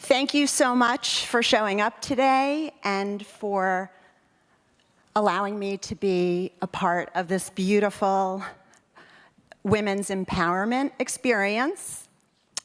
Thank you so much for showing up today and for allowing me to be a part of this beautiful women's empowerment experience.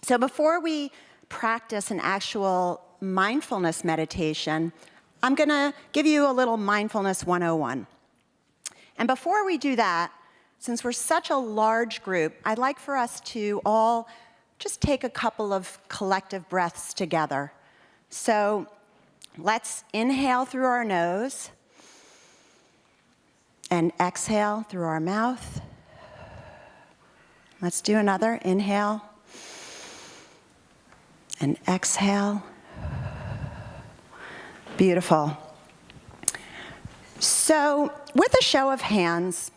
So before we practice an actual mindfulness meditation, I'm going to give you a little Mindfulness 101. And before we do that, since we're such a large group, I'd like for us to all just take a couple of collective breaths together. So let's inhale through our nose and exhale through our mouth. Let's do another. Inhale and exhale. Beautiful. So with a show of hands,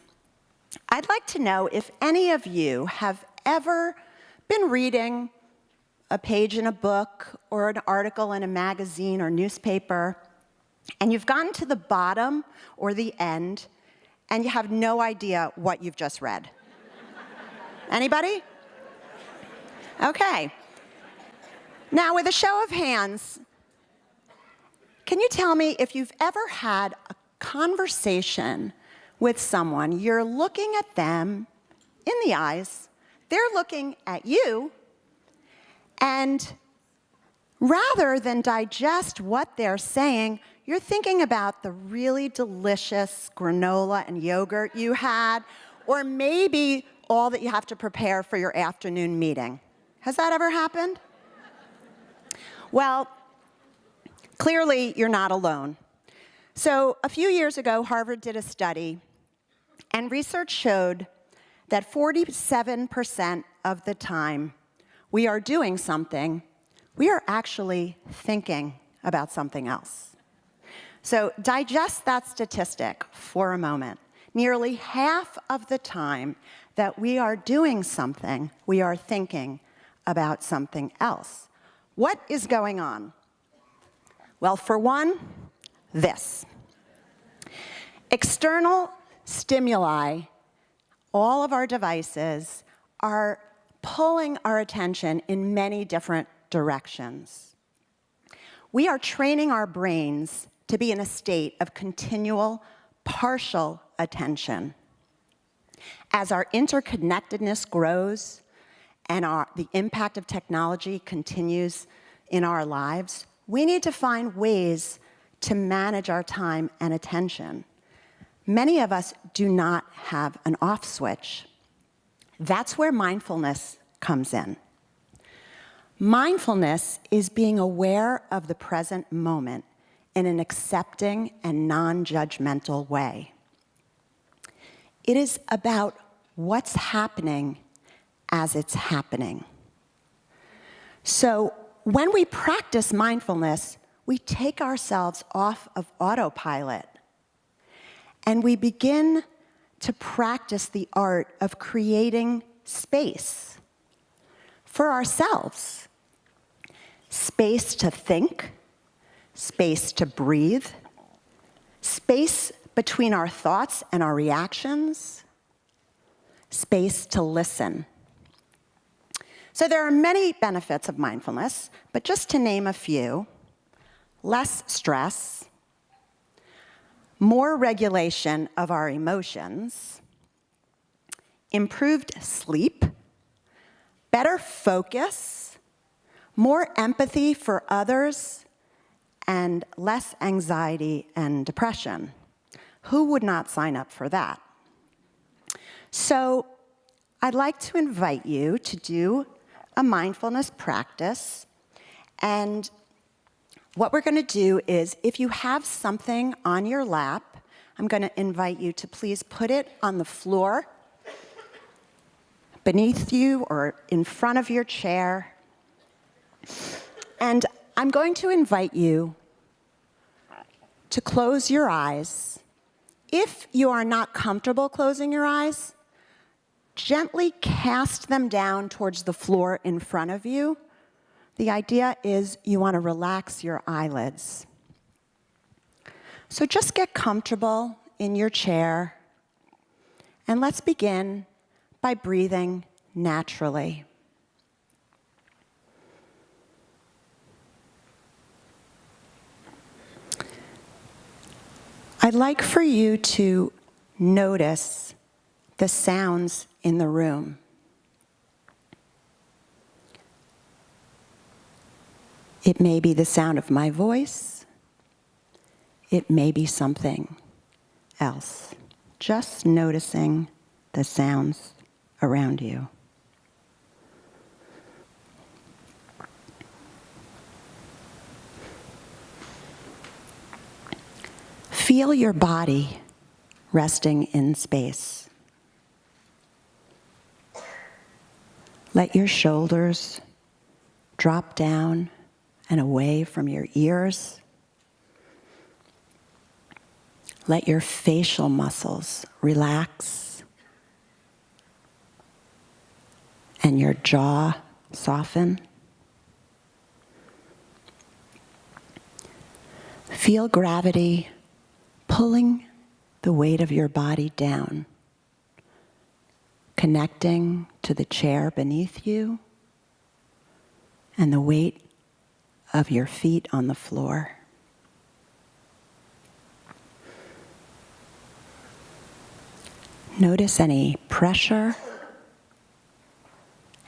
I'd like to know if any of you have ever been reading a page in a book or an article in a magazine or newspaper, and you've gotten to the bottom or the end, and you have no idea what you've just read. Anybody? Okay. Now, with a show of hands, can you tell me if you've ever had a conversation with someone, you're looking at them in the eyes, they're looking at you, and rather than digest what they're saying, you're thinking about the really delicious granola and yogurt you had, or maybe all that you have to prepare for your afternoon meeting. Has that ever happened? Well, clearly you're not alone. So a few years ago, Harvard did a study, and research showed that 47% of the time we are doing something, we are actually thinking about something else. So digest that statistic for a moment. Nearly half of the time that we are doing something, we are thinking about something else. What is going on? Well, for one, this. External stimuli, all of our devices, are pulling our attention in many different directions. We are training our brains to be in a state of continual partial attention. As our interconnectedness grows and the impact of technology continues in our lives, we need to find ways to manage our time and attention. Many of us do not have an off switch. That's where mindfulness comes in. Mindfulness is being aware of the present moment in an accepting and non-judgmental way. It is about what's happening as it's happening. So when we practice mindfulness, we take ourselves off of autopilot, and we begin to practice the art of creating space for ourselves. Space to think, space to breathe, space between our thoughts and our reactions, space to listen. So there are many benefits of mindfulness, but just to name a few: less stress, more regulation of our emotions, improved sleep, better focus, more empathy for others, and less anxiety and depression. Who would not sign up for that? So I'd like to invite you to do a mindfulness practice, and what we're going to do is, if you have something on your lap, I'm going to invite you to please put it on the floor, beneath you or in front of your chair. And I'm going to invite you to close your eyes. If you are not comfortable closing your eyes, gently cast them down towards the floor in front of you. The idea is you want to relax your eyelids. So just get comfortable in your chair, and let's begin by breathing naturally. I'd like for you to notice the sounds in the room. It may be the sound of my voice. It may be something else. Just noticing the sounds around you. Feel your body resting in space. Let your shoulders drop down and away from your ears. Let your facial muscles relax and your jaw soften. Feel gravity pulling the weight of your body down, connecting to the chair beneath you and the weight of your feet on the floor. Notice any pressure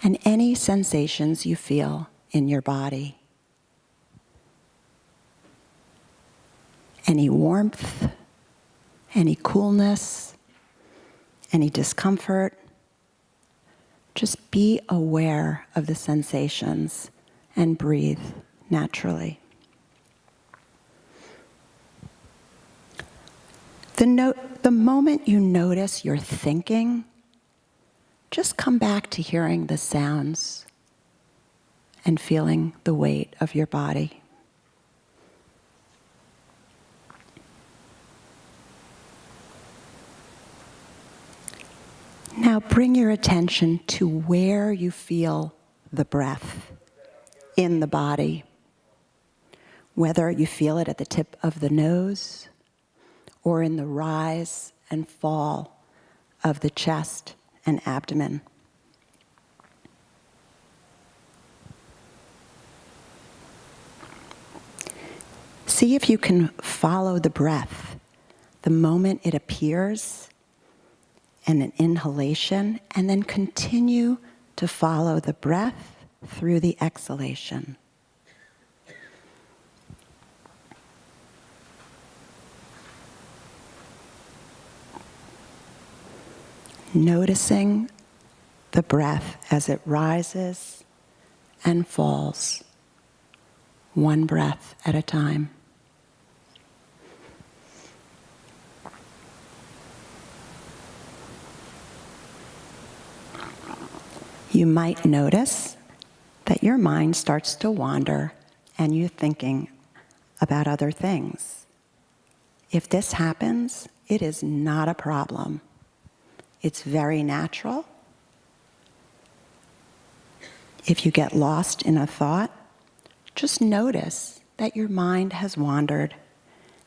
and any sensations you feel in your body. Any warmth, any coolness, any discomfort. Just be aware of the sensations and breathe naturally. The moment you notice you're thinking, just come back to hearing the sounds and feeling the weight of your body. Now bring your attention to where you feel the breath in the body, whether you feel it at the tip of the nose or in the rise and fall of the chest and abdomen. See if you can follow the breath the moment it appears and an inhalation, and then continue to follow the breath through the exhalation. Noticing the breath as it rises and falls, one breath at a time. You might notice that your mind starts to wander and you're thinking about other things. If this happens, it is not a problem. It's very natural. If you get lost in a thought, just notice that your mind has wandered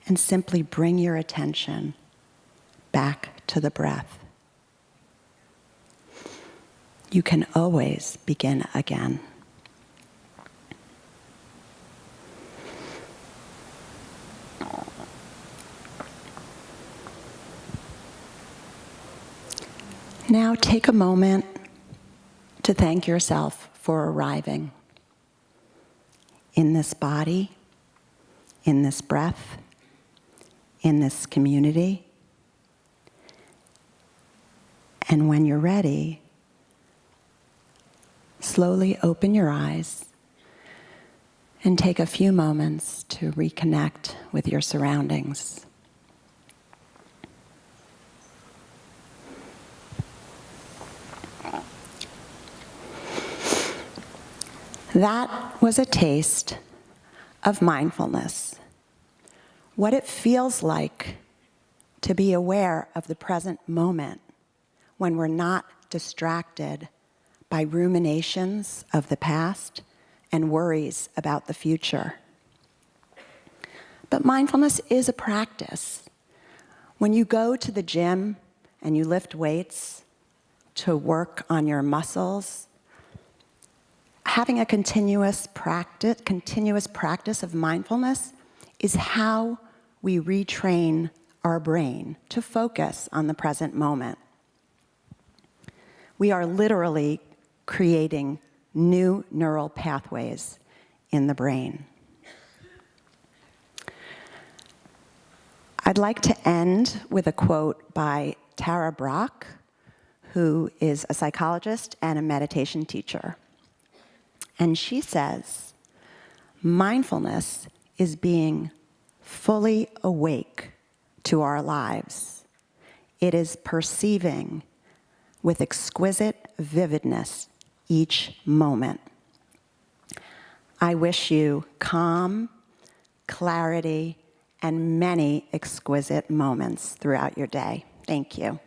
and simply bring your attention back to the breath. You can always begin again. Now take a moment to thank yourself for arriving in this body, in this breath, in this community. And when you're ready, slowly open your eyes and take a few moments to reconnect with your surroundings. That was a taste of mindfulness, what it feels like to be aware of the present moment when we're not distracted by ruminations of the past and worries about the future. But mindfulness is a practice. When you go to the gym and you lift weights to work on your muscles, having a continuous practice of mindfulness is how we retrain our brain to focus on the present moment. We are literally creating new neural pathways in the brain. I'd like to end with a quote by Tara Brach, who is a psychologist and a meditation teacher. And she says, mindfulness is being fully awake to our lives. It is perceiving with exquisite vividness each moment. I wish you calm, clarity, and many exquisite moments throughout your day. Thank you.